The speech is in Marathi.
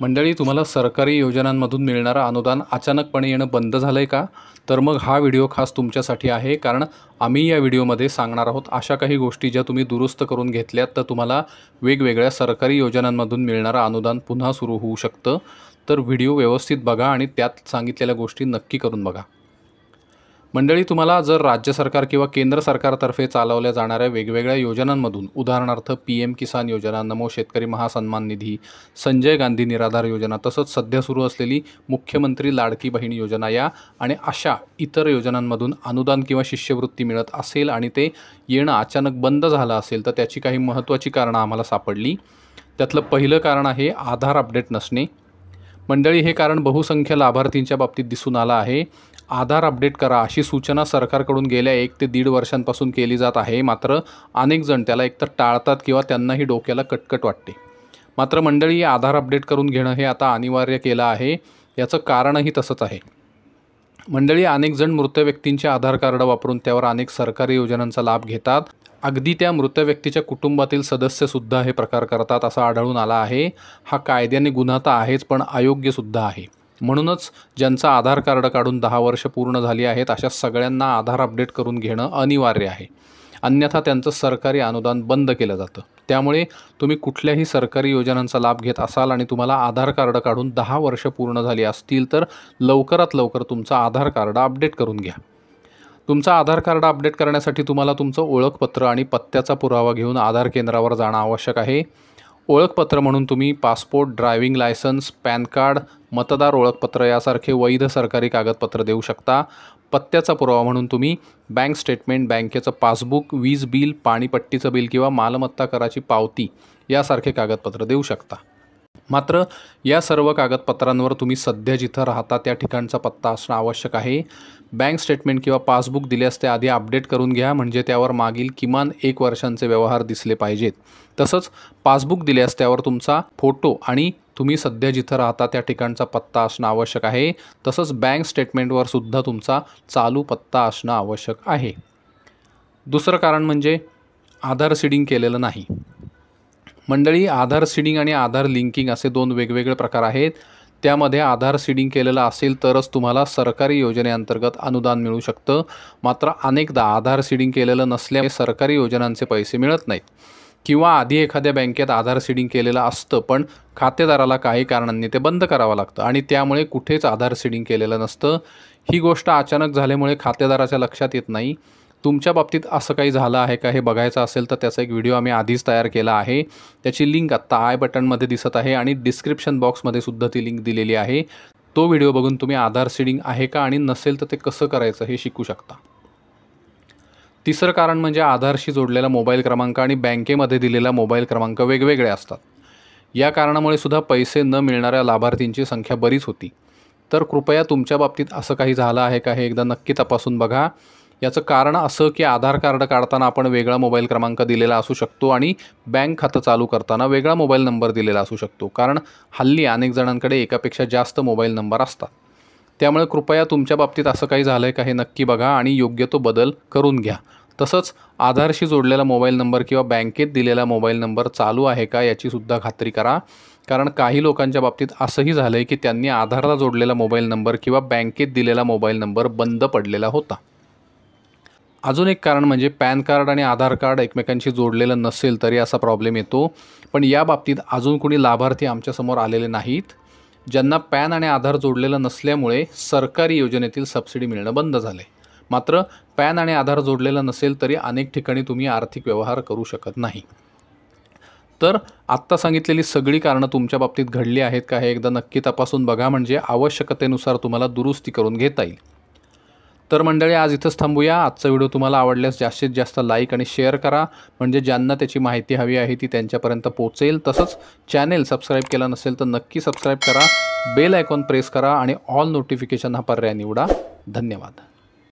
मंडळी, तुम्हाला सरकारी योजनांमधून मिळणारं अनुदान अचानकपणे येणं बंद झालं आहे का? तर मग हा व्हिडिओ खास तुमच्यासाठी आहे, कारण आम्ही या व्हिडिओमध्ये सांगणार आहोत अशा काही गोष्टी ज्या तुम्ही दुरुस्त करून घेतल्यात तर तुम्हाला वेगवेगळ्या सरकारी योजनांमधून मिळणारं अनुदान पुन्हा सुरू होऊ शकतं। तर व्हिडिओ व्यवस्थित बघा आणि त्यात सांगितलेल्या गोष्टी नक्की करून बघा। मंडळी, तुम्हाला जर राज्य सरकार किंवा केंद्र सरकारतर्फे चालवल्या जाणाऱ्या वेगवेगळ्या योजनांमधून, उदाहरणार्थ PM किसान योजना, नमो शेतकरी महासन्मान निधी, संजय गांधी निराधार योजना, तसंच सध्या सुरू असलेली मुख्यमंत्री लाडकी बहीण योजना या आणि अशा इतर योजनांमधून अनुदान किंवा शिष्यवृत्ती मिळत असेल आणि ते येणं अचानक बंद झालं असेल तर त्याची काही महत्त्वाची कारणं आम्हाला सापडली। त्यातलं पहिलं कारण आहे आधार अपडेट नसणे। मंडळी, हे कारण बहुसंख्य लाभार्थींच्या बाबतीत दिसून आलं आहे। आधार अपडेट करा अशी सूचना सरकारकडून गेल्या 1 ते 1.5 वर्षांपासून केली जात आहे, मात्र अनेक जण त्याला एकतर टाळतात किंवा त्यांनाही डोक्याला कटकट वाटते। मात्र मंडळी, आधार अपडेट करून घेणं हे आता अनिवार्य केलं आहे। याचं कारणही तसंच आहे। मंडळी, अनेक जण मृत व्यक्तींचे आधार कार्ड वापरून त्यावर अनेक सरकारी योजनांचा लाभ घेतात। अगदी त्या मृत व्यक्तीच्या कुटुंबातील सदस्यसुद्धा हे प्रकार करतात असं आढळून आलं आहे। हा कायद्याने गुन्हा तर आहेच, पण अयोग्यसुद्धा आहे। म्हणूनच ज्यांचं आधार कार्ड काढून 10 वर्ष पूर्ण झाली आहेत अशा सगळ्यांना आधार अपडेट करून घेणं अनिवार्य आहे, अन्यथा त्यांचं सरकारी अनुदान बंद केलं जातं। त्यामुळे तुम्ही कुठल्याही सरकारी योजनांचा लाभ घेत असाल आणि तुम्हाला आधार कार्ड काढून 10 वर्ष पूर्ण झाली असतील तर लवकरात लवकर तुमचं आधार कार्ड अपडेट करून घ्या। तुमचं आधार कार्ड अपडेट करण्यासाठी तुम्हाला तुमचं ओळखपत्र आणि पत्त्याचा पुरावा घेऊन आधार केंद्रावर जाणं आवश्यक आहे। ओळखपत्र म्हणून तुम्ही passport, driving licence, pan card, मतदार ओळखपत्र यासारखे वैध सरकारी कागदपत्र देऊ शकता। पत्त्याचा पुरावा म्हणून तुम्ही बँक स्टेटमेंट, बँकेचं पासबुक, वीज बिल, पाणीपट्टीचं बिल किंवा मालमत्ता कराची पावती यासारखे कागदपत्र देऊ शकता। मात्र या सर्व कागदपत्रांवर तुम्ही सध्या जिथं राहता त्या ठिकाणचा पत्ता असणं आवश्यक आहे। बँक स्टेटमेंट किंवा पासबुक दिल्यास ते आधी अपडेट करून घ्या, म्हणजे त्यावर मागील किमान 1 वर्षांचे व्यवहार दिसले पाहिजेत। तसंच पासबुक दिल्यास त्यावर तुमचा फोटो आणि तुम्ही सध्या जिथं राहता त्या ठिकाणचा पत्ता असणं आवश्यक आहे। तसंच बँक स्टेटमेंटवर सुद्धा तुमचा चालू पत्ता असणं आवश्यक आहे। दुसरं कारण म्हणजे आधार सीडिंग केलेलं नाही। मंडळी, आधार सीडिंग आणि आधार लिंकिंग असे 2 वेगवेगळे प्रकार आहेत। त्यामध्ये आधार सीडिंग केलेलं असेल तरच तुम्हाला सरकारी योजनेअंतर्गत अनुदान मिळू शकतं। मात्र अनेकदा आधार सीडिंग केलेलं नसल्यामुळे सरकारी योजनांचे पैसे मिळत नाहीत, किंवा आधी एखाद्या बँकेत आधार सीडिंग केलेलं असतं पण खातेदाराला काही कारणांनी ते बंद करावं लागतं आणि त्यामुळे कुठेच आधार सीडिंग केलेलं नसतं। ही गोष्ट अचानक झाल्यामुळे खातेदाराच्या लक्षात येत नाही। तुमच्या बाबतीत असं काही झालं आहे का हे बघायचं असेल तर त्याचा एक व्हिडिओ आम्ही आधीच तयार केला आहे। त्याची लिंक आत्ता आय बटनमध्ये दिसत आहे आणि डिस्क्रिप्शन बॉक्समध्ये सुद्धा ती लिंक दिलेली आहे। तो व्हिडिओ बघून तुम्ही आधार सीडिंग आहे का आणि नसेल तर ते कसं करायचं हे शिकू शकता। तिसरं कारण म्हणजे आधारशी जोडलेला मोबाईल क्रमांक आणि बँकेमध्ये दिलेला मोबाईल क्रमांक वेगवेगळे असतात। या कारणामुळे सुद्धा पैसे न मिळणाऱ्या लाभार्थींची संख्या बरीच होती। तर कृपया तुमच्या बाबतीत असं काही झालं आहे का हे एकदा नक्की तपासून बघा। याचं कारण असं की आधार कार्ड काढताना आपण वेगळा मोबाईल क्रमांक दिलेला असू शकतो आणि बँक खातं चालू करताना वेगळा मोबाईल नंबर दिलेला असू शकतो, कारण हल्ली अनेक जणांकडे एकापेक्षा जास्त मोबाईल नंबर असतात। त्यामुळे कृपया तुमच्या बाबतीत असं काही झालं आहे का हे नक्की बघा आणि योग्य तो बदल करून घ्या। तसंच आधारशी जोडलेला मोबाईल नंबर किंवा बँकेत दिलेला मोबाईल नंबर चालू आहे का याचीसुद्धा खात्री करा, कारण काही लोकांच्या बाबतीत असंही झालं आहे की त्यांनी आधारला जोडलेला मोबाईल नंबर किंवा बँकेत दिलेला मोबाईल नंबर बंद पडलेला होता। अजून एक कारण म्हणजे पॅन कार्ड आणि आधार कार्ड एकमेकांशी जोडलेलं नसेल तरी असा प्रॉब्लेम येतो, पण या बाबतीत अजून कोणी लाभार्थी आमच्यासमोर आलेले नाहीत ज्यांना पॅन आणि आधार जोडलेलं नसल्यामुळे सरकारी योजनेतील सबसिडी मिळणं बंद झाले। मात्र पॅन आणि आधार जोडलेलं नसेल तरी अनेक ठिकाणी तुम्ही आर्थिक व्यवहार करू शकत नाही। तर आत्ता सांगितलेली सगळी कारणं तुमच्या बाबतीत घडली आहेत का हे एकदा नक्की तपासून बघा, म्हणजे आवश्यकतेनुसार तुम्हाला दुरुस्ती करून घेता येईल। तर मंडळी, आज इथंच थांबूया। आजचा व्हिडिओ तुम्हाला आवडल्यास जास्तीत जास्त लाईक आणि शेअर करा, म्हणजे ज्यांना त्याची माहिती हवी आहे ती त्यांच्यापर्यंत पोहोचेल। तसंच चॅनेल सबस्क्राईब केला नसेल तर नक्की सबस्क्राईब करा, बेल आयकॉन प्रेस करा आणि ऑल नोटिफिकेशन हा पर्याय निवडा। धन्यवाद।